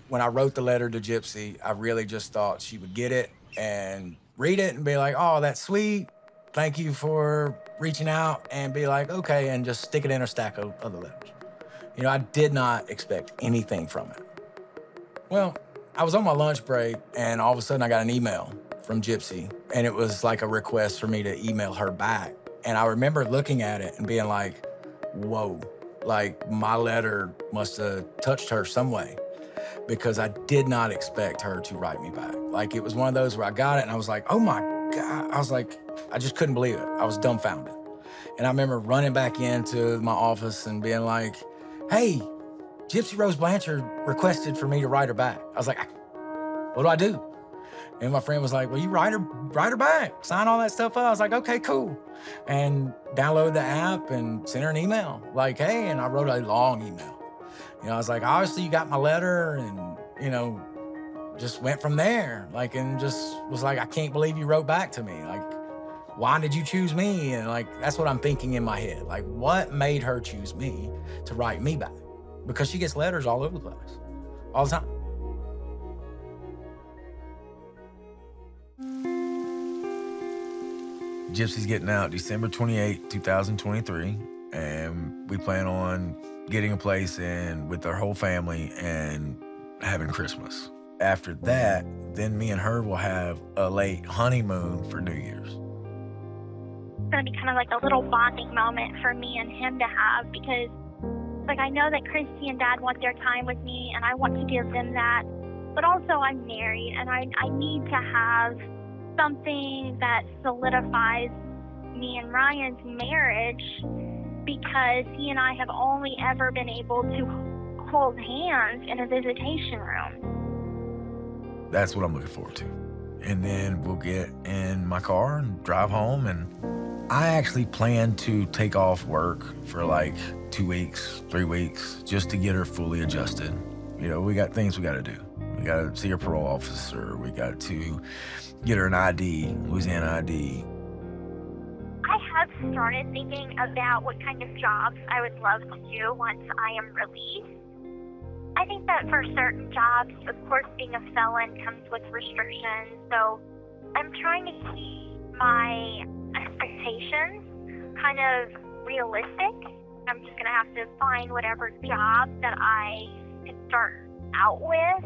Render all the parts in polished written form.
when I wrote the letter to Gypsy, I really just thought she would get it and read it and be like, oh, that's sweet. Thank you for reaching out, and be like, okay, and just stick it in her stack of other letters. I did not expect anything from it. Well, I was on my lunch break, and all of a sudden I got an email from Gypsy, and it was like a request for me to email her back. And I remember looking at it and being like, whoa, like my letter must have touched her some way, because I did not expect her to write me back. Like, it was one of those where I got it and I was like, oh my God. I was like, I just couldn't believe it. I was dumbfounded. And I remember running back into my office and being like, hey, Gypsy Rose Blanchard requested for me to write her back. I was like, what do I do? And my friend was like, well, you write her back, sign all that stuff up. I was like, okay, cool. And download the app and send her an email like, hey, and I wrote a long email. I was like, obviously you got my letter, and, just went from there. Like, and just was like, I can't believe you wrote back to me. Like, why did you choose me? And like, that's what I'm thinking in my head. Like, what made her choose me to write me back? Because she gets letters all over the place, all the time. Gypsy's getting out December 28, 2023, and we plan on getting a place in with our whole family and having Christmas. After that, then me and her will have a late honeymoon for New Year's. It's going to be kind of like a little bonding moment for me and him to have, because I know that Christy and Dad want their time with me, and I want to give them that. But also, I'm married, and I need to have something that solidifies me and Ryan's marriage, because he and I have only ever been able to hold hands in a visitation room. That's what I'm looking forward to. And then we'll get in my car and drive home. And I actually plan to take off work for like 2 weeks, 3 weeks, just to get her fully adjusted. We got things we got to do. We got to see her parole officer. We got to get her an ID, Louisiana ID. I have started thinking about what kind of jobs I would love to do once I am released. I think that for certain jobs, of course, being a felon comes with restrictions. So I'm trying to keep my expectations kind of realistic. I'm just going to have to find whatever job that I can start out with.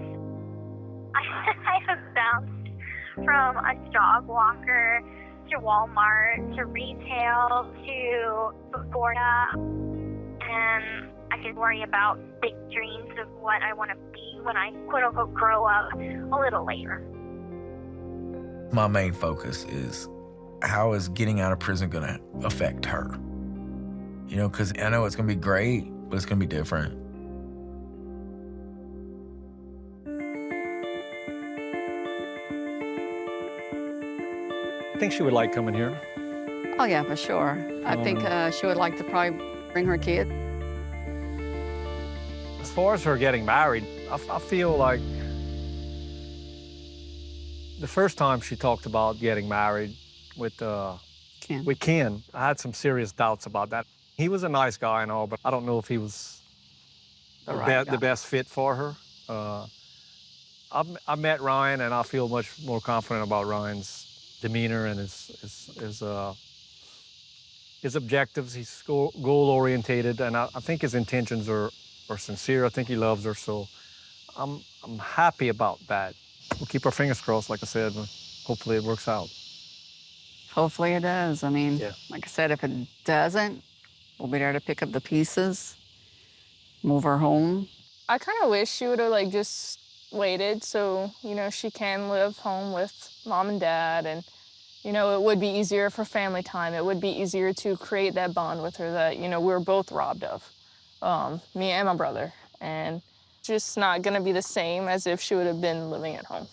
I have bounced from a dog walker to Walmart to retail to Sephora, and I can worry about big dreams of what I want to be when I quote-unquote grow up a little later. My main focus is, how is getting out of prison going to affect her? Because I know it's going to be great, but it's going to be different. I think she would like coming here. Oh, yeah, for sure. I think she would like to probably bring her kid. As far as her getting married, I feel like the first time she talked about getting married with Ken, I had some serious doubts about that. He was a nice guy and all, but I don't know if he was the best fit for her. I met Ryan, and I feel much more confident about Ryan's demeanor and his objectives. He's goal-orientated, and I think his intentions are sincere. I think he loves her, so I'm happy about that. We'll keep our fingers crossed, like I said, and hopefully it works out. Hopefully it does. I mean, Yeah. like I said, if it doesn't, we'll be there to pick up the pieces, move her home. I kind of wish she would have just waited so, she can live home with Mom and Dad, and, it would be easier for family time. It would be easier to create that bond with her that, we were both robbed of, me and my brother. And just not going to be the same as if she would have been living at home.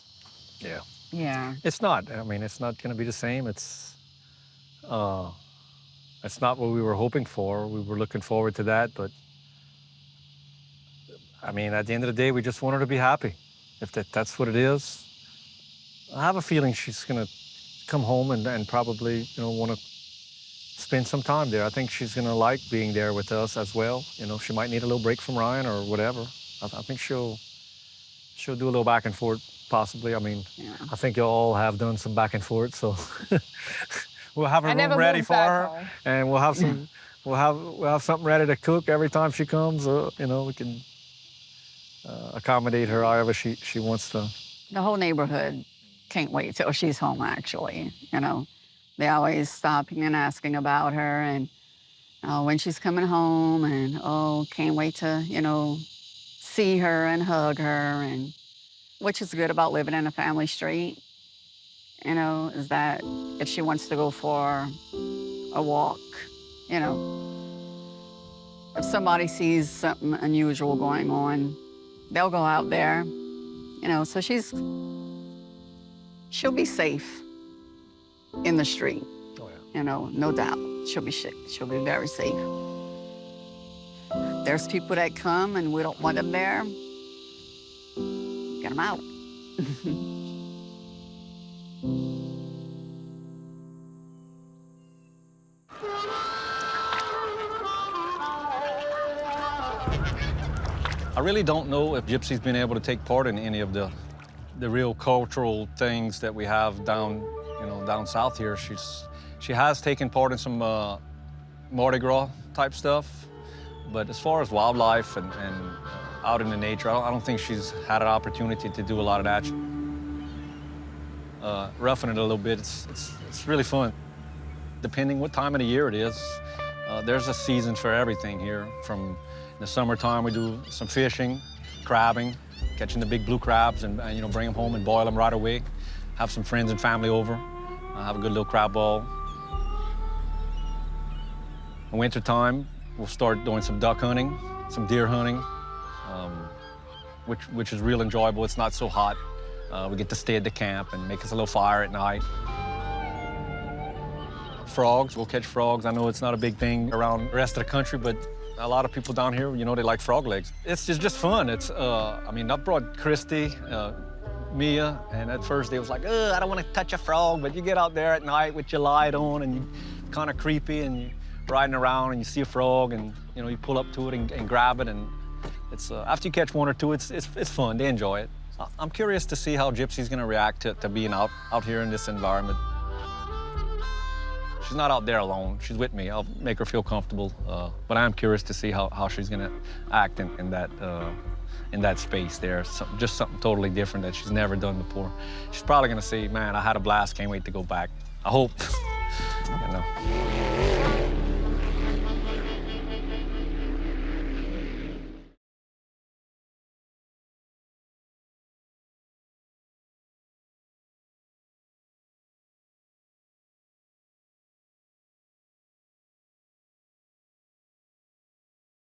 Yeah. Yeah. It's not. I mean, it's not going to be the same. It's not what we were hoping for. We were looking forward to that, but I mean, at the end of the day, we just want her to be happy. If that's what it is, I have a feeling she's going to come home and probably, want to spend some time there. I think she's going to like being there with us as well. She might need a little break from Ryan or whatever. I think she'll she'll do a little back and forth, possibly. I mean, Yeah. I think you all have done some back and forth, so we'll have a I never room ready moved for back her, home. and we'll have some. We'll have something ready to cook every time she comes. You know, we can accommodate her however she wants to. The whole neighborhood can't wait till she's home, actually. You know, they always stopping and asking about her and when she's coming home and, oh, can't wait to, you know, see her and hug her. And which is good about living in a family street, you know, is that if she wants to go for a walk, you know, if somebody sees something unusual going on, they'll go out there, you know, so she'll be safe in the street, Oh, yeah. you know, no doubt. She'll be very safe. There's people that come and we don't want them there, get them out. I really don't know if Gypsy's been able to take part in any of the real cultural things that we have down, you know, down south here. She has taken part in some Mardi Gras type stuff, but as far as wildlife and out in the nature, I don't think she's had an opportunity to do a lot of that. Roughing it a little bit, it's really fun. Depending what time of the year it is, there's a season for everything here. From in the summertime, we do some fishing, crabbing, catching the big blue crabs and you know, bring them home and boil them right away. Have some friends and family over, have a good little crab ball. In wintertime, we'll start doing some duck hunting, some deer hunting, which is real enjoyable. It's not so hot. We get to stay at the camp and make us a little fire at night. Frogs, we'll catch frogs. I know it's not a big thing around the rest of the country, but a lot of people down here, you know, they like frog legs. It's just fun. It's, I mean, I brought Christy, Mia, and at first they was like, I don't want to touch a frog, but you get out there at night with your light on and you kind of creepy and you riding around and you see a frog and, you know, you pull up to it and grab it, and it's, after you catch one or two, it's fun. They enjoy it. I'm curious to see how Gypsy's gonna react to being out here in this environment. She's not out there alone. She's with me. I'll make her feel comfortable. But I'm curious to see how she's gonna act in that space there. Just something totally different that she's never done before. She's probably gonna say, man, I had a blast, can't wait to go back. I hope, you know.